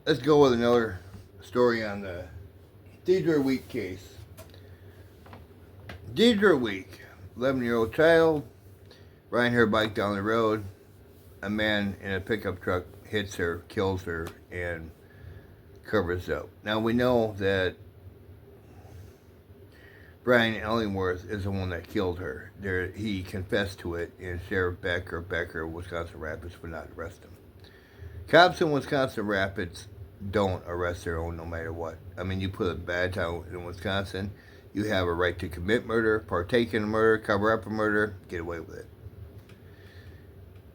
Let's go with another story on the Deidre Week case. Deidre Week, 11-year-old child, riding her bike down the road. A man in a pickup truck hits her, kills her, and covers up. Now we know that Brian Ellingworth is the one that killed her. He confessed to it, and Sheriff Becker, Wisconsin Rapids, would not arrest him. Cops in Wisconsin Rapids don't arrest their own no matter what. I mean, you put a bad town in Wisconsin, you have a right to commit murder, partake in a murder, cover up a murder, get away with it.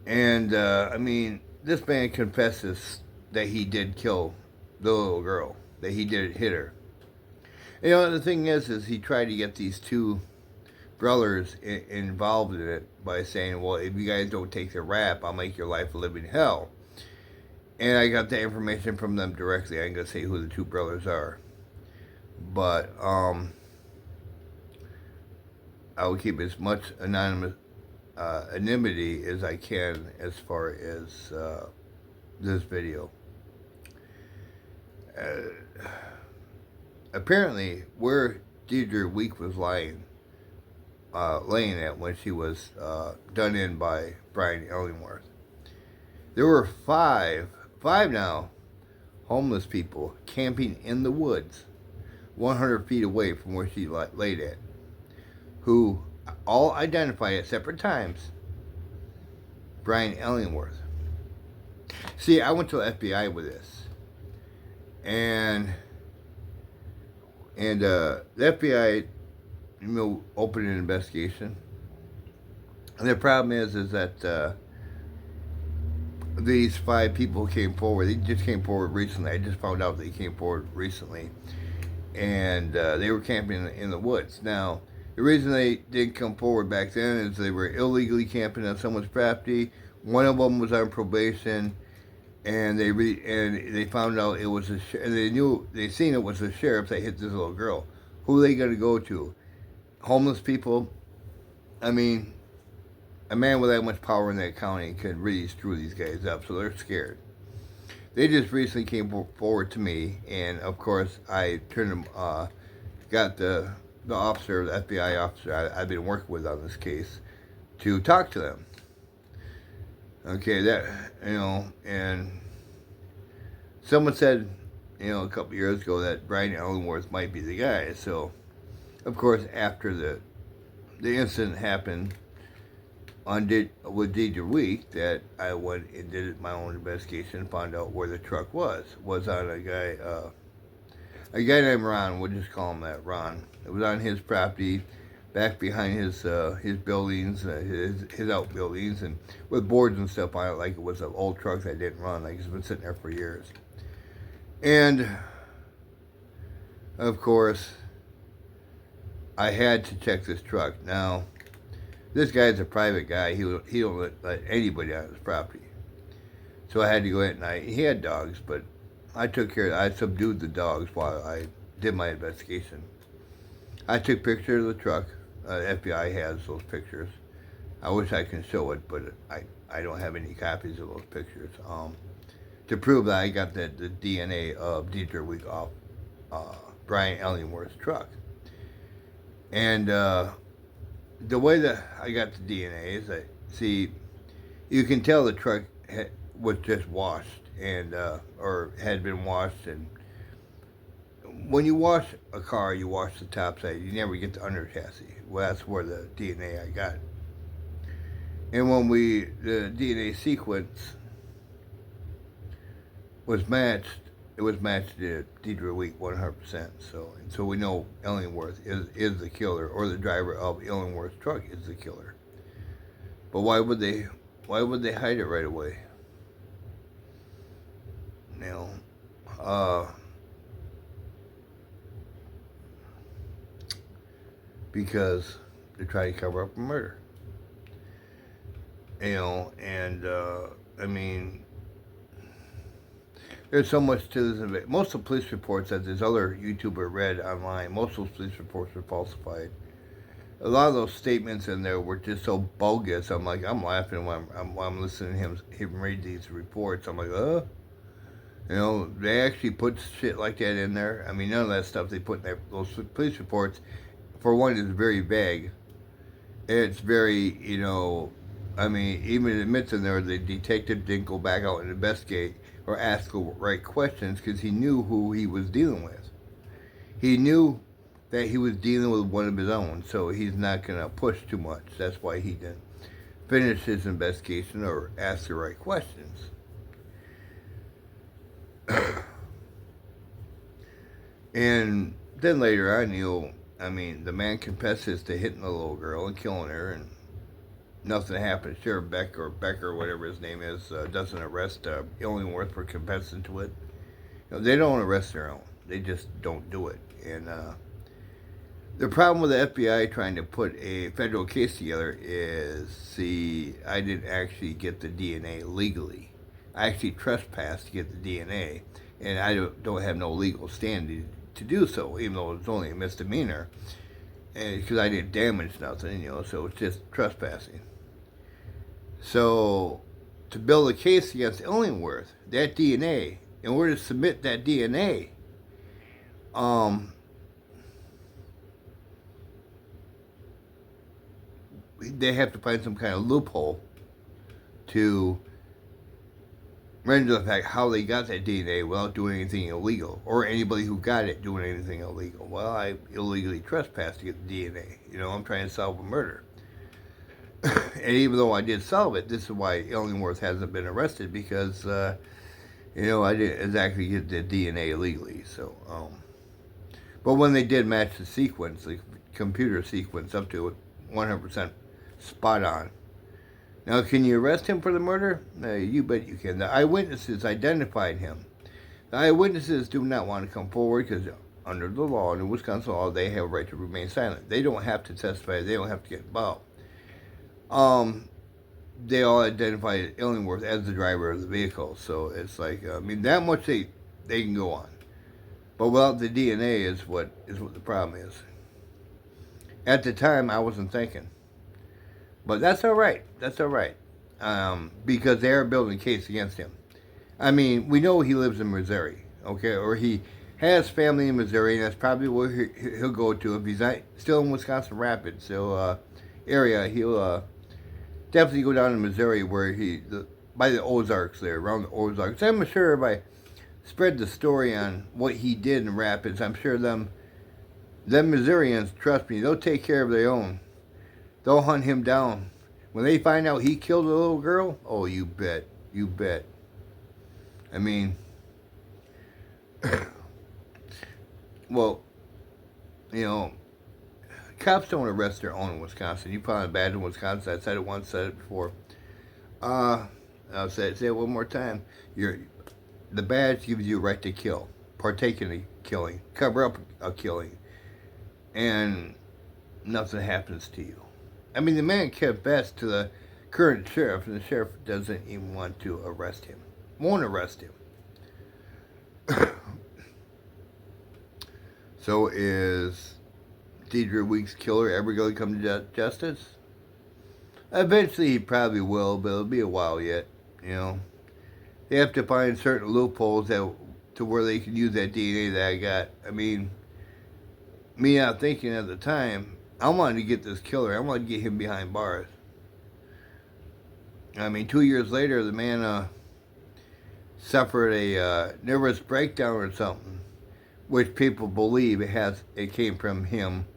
And, I mean, this man confesses that he did kill the little girl, that he did hit her. You know, the thing is he tried to get these two brothers involved in it by saying, well, if you guys don't take the rap, I'll make your life a living hell. And I got the information from them directly. I ain't gonna say who the two brothers are, but I will keep as much anonymity as I can as far as this video. Apparently, where Deidre Week was laying at when she was done in by Brian Ellingworth, there were five now, homeless people camping in the woods 100 feet away from where she laid at, who all identified at separate times Brian Ellingworth. See, I went to the FBI with this, and the FBI, opened an investigation. And the problem is that these five people came forward. They just came forward recently. I just found out they came forward recently, and they were camping in the woods. Now, the reason they didn't come forward back then is they were illegally camping on someone's property. One of them was on probation, and they found out it was they seen it was the sheriff that hit this little girl. Who are they going to go to? Homeless people? I mean, a man with that much power in that county could really screw these guys up, so they're scared. They just recently came forward to me, and of course I turned them, got the officer, the FBI officer I've been working with on this case, to talk to them. Okay, and someone said, a couple years ago that Brian Ellingworth might be the guy. So, of course, after the incident happened with Deidre Week, that I went and did my own investigation, found out where the truck was on a guy named Ron. We'll just call him that, Ron. It was on his property, back behind his buildings, his outbuildings, and with boards and stuff on it, like it was an old truck that didn't run, like it's been sitting there for years. And of course, I had to check this truck. Now, this guy's a private guy. He don't let anybody on his property. So I had to go at night. He had dogs, but I subdued the dogs while I did my investigation. I took pictures of the truck. FBI has those pictures. I wish I can show it, but I don't have any copies of those pictures. To prove that I got the DNA of Deidre Week off Brian Ellingworth's truck. And the way that I got the DNA is you can tell the truck was just washed or had been washed. And when you wash a car, you wash the top side. You never get the under chassis. Well, that's where the DNA I got. And when the DNA sequence was matched, it was matched to Deidre Week 100%. So we know Ellingworth is the killer, or the driver of Ellingworth's truck is the killer. But why would they hide it right away? Because they try to cover up a murder. I mean, there's so much to this. Most of the police reports that this other YouTuber read online, most of those police reports were falsified. A lot of those statements in there were just so bogus. I'm laughing while I'm listening to him read these reports. I'm like, You know, they actually put shit like that in there. I mean, none of that stuff they put in those police reports, for one, is very vague. It's very, I mean, even it admits in there the detective didn't go back out and investigate or ask the right questions because he knew who he was dealing with. He knew that he was dealing with one of his own, so he's not going to push too much. That's why he didn't finish his investigation or ask the right questions. And then later on, I mean, the man confesses to hitting the little girl and killing her, and nothing happened. Sheriff Becker, whatever his name is, doesn't arrest Illingworth for confessing to it. They don't arrest their own. They just don't do it. And the problem with the FBI trying to put a federal case together is, see, I didn't actually get the DNA legally. I actually trespassed to get the DNA, and I don't have no legal standing to do so, even though it's only a misdemeanor, and because I didn't damage nothing, so it's just trespassing. So to build a case against Illingworth, that DNA, in order to submit that DNA, they have to find some kind of loophole to render the fact how they got that DNA without doing anything illegal, or anybody who got it doing anything illegal. Well, I illegally trespassed to get the DNA. I'm trying to solve a murder. And even though I did solve it, this is why Illingworth hasn't been arrested, because, I didn't exactly get the DNA illegally. So, but when they did match the sequence, the computer sequence up to 100% spot on. Now, can you arrest him for the murder? You bet you can. The eyewitnesses identified him. The eyewitnesses do not want to come forward because under the law, under Wisconsin law, they have a right to remain silent. They don't have to testify. They don't have to get involved. They all identified Illingworth as the driver of the vehicle. So it's like, that much they can go on. But without the DNA is what the problem is. At the time, I wasn't thinking. But that's all right. That's all right. Because they are building a case against him. I mean, we know he lives in Missouri, okay? Or he has family in Missouri, and that's probably where he'll go to. If he's not still in Wisconsin Rapids area, he'll definitely go down to Missouri where by the Ozarks there, around the Ozarks. I'm sure if I spread the story on what he did in Rapids, I'm sure them Missourians, trust me, they'll take care of their own. They'll hunt him down. When they find out he killed a little girl, oh, you bet. You bet. I mean, well, cops don't arrest their own in Wisconsin. You probably bad in Wisconsin. I said it once, said it before. I'll say it one more time. The badge gives you a right to kill, partake in a killing, cover up a killing, and nothing happens to you. I mean, the man confessed to the current sheriff, and the sheriff doesn't even want to arrest him. Won't arrest him. So is Deidre Weeks' killer ever going to come to justice? Eventually he probably will, but it'll be a while yet, They have to find certain loopholes to where they can use that DNA that I got. I mean, me not thinking at the time, I wanted to get this killer. I wanted to get him behind bars. I mean, 2 years later, the man suffered a nervous breakdown or something, which people believe it came from him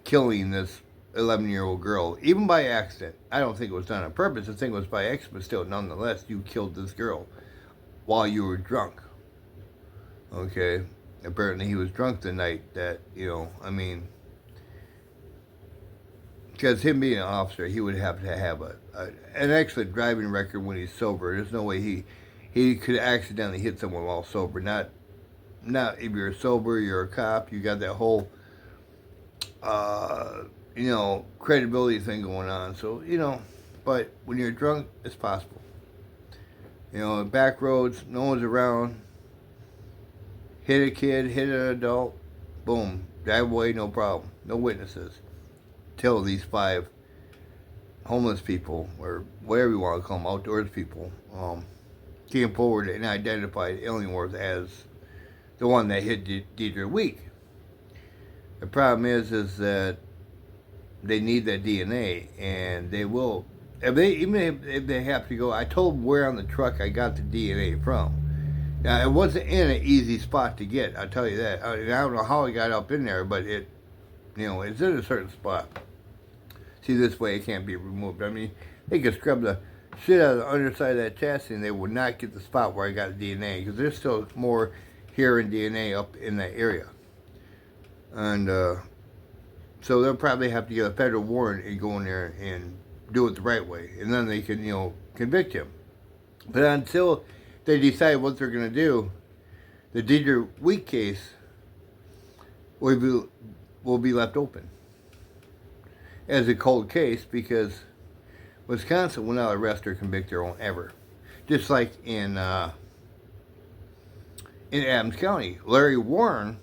killing this 11-year-old girl, even by accident. I don't think it was done on purpose. I think it was by accident, but still, nonetheless, you killed this girl while you were drunk. Okay? Apparently he was drunk the night that, because him being an officer, he would have to have an excellent driving record when he's sober. There's no way he could accidentally hit someone while sober. Not if you're sober, you're a cop, you got that whole, credibility thing going on. So, but when you're drunk, it's possible. Back roads, no one's around. Hit a kid, hit an adult, boom, drive away, no problem. No witnesses. Till these 5 homeless people, or whatever you want to call them, outdoors people, came forward and identified Illingworth as the one that hit Deidre weak. The problem is that they need that DNA, and they will. If they have to go, I told them where on the truck I got the DNA from. Now it wasn't in an easy spot to get. I'll tell you that. I don't know how it got up in there, but it's in a certain spot. See, this way it can't be removed. I mean, they could scrub the shit out of the underside of that chassis, and they would not get the spot where I got the DNA, because there's still more hair and DNA up in that area. And so they'll probably have to get a federal warrant and go in there and do it the right way, and then they can, convict him. But until they decide what they're going to do, the Dedra Week case will be left open as a cold case, because Wisconsin will not arrest or convict their own ever. Just like in Adams County, Larry Warren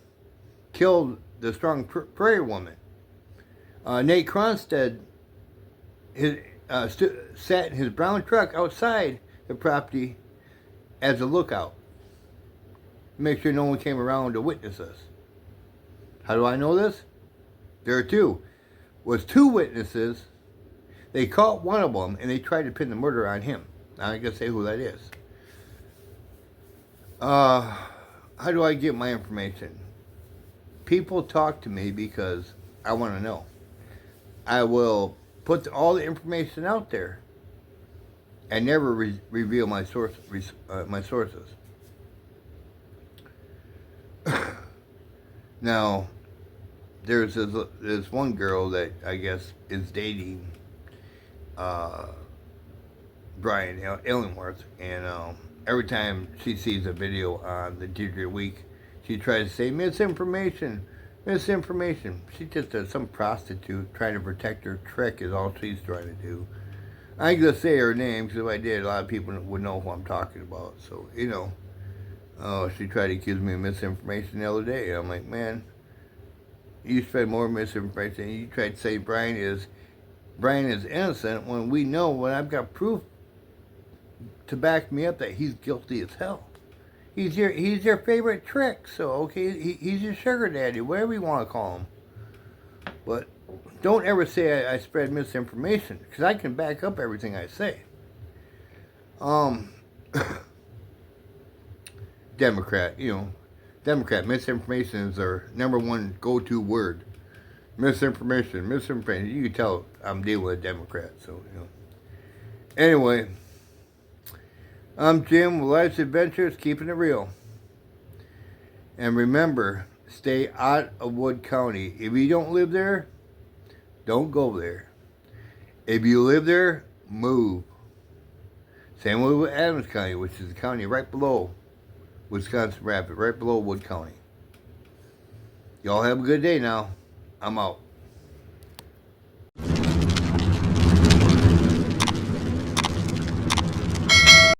killed the Strong Prairie woman. Nate Cronstead sat in his brown truck outside the property as a lookout. Make sure no one came around to witness us. How do I know this? There are two. Was two witnesses. They caught one of them, and they tried to pin the murder on him. Now I can say who that is. How do I get my information? People talk to me because I want to know. I will put all the information out there and never reveal my sources. Now, there's this one girl that I guess is dating Brian Illingworth, and every time she sees a video on the Dedra Week, she tries to say misinformation. She's just some prostitute trying to protect her trick is all she's trying to do. I ain't gonna say her name, because if I did, a lot of people would know who I'm talking about. So, she tried to accuse me of misinformation the other day. I'm like, man, you spread more misinformation. You tried to say Brian is innocent when I've got proof to back me up that he's guilty as hell. He's your favorite trick, so okay, he's your sugar daddy, whatever you want to call him. But don't ever say I spread misinformation, because I can back up everything I say. Democrat, misinformation is their number one go-to word. Misinformation. You can tell I'm dealing with a Democrat, so, Anyway, I'm Jim with Life's Adventures, keeping it real. And remember, stay out of Wood County. If you don't live there, don't go there. If you live there, move. Same way with Adams County, which is the county right below Wisconsin Rapids, right below Wood County. Y'all have a good day now. I'm out.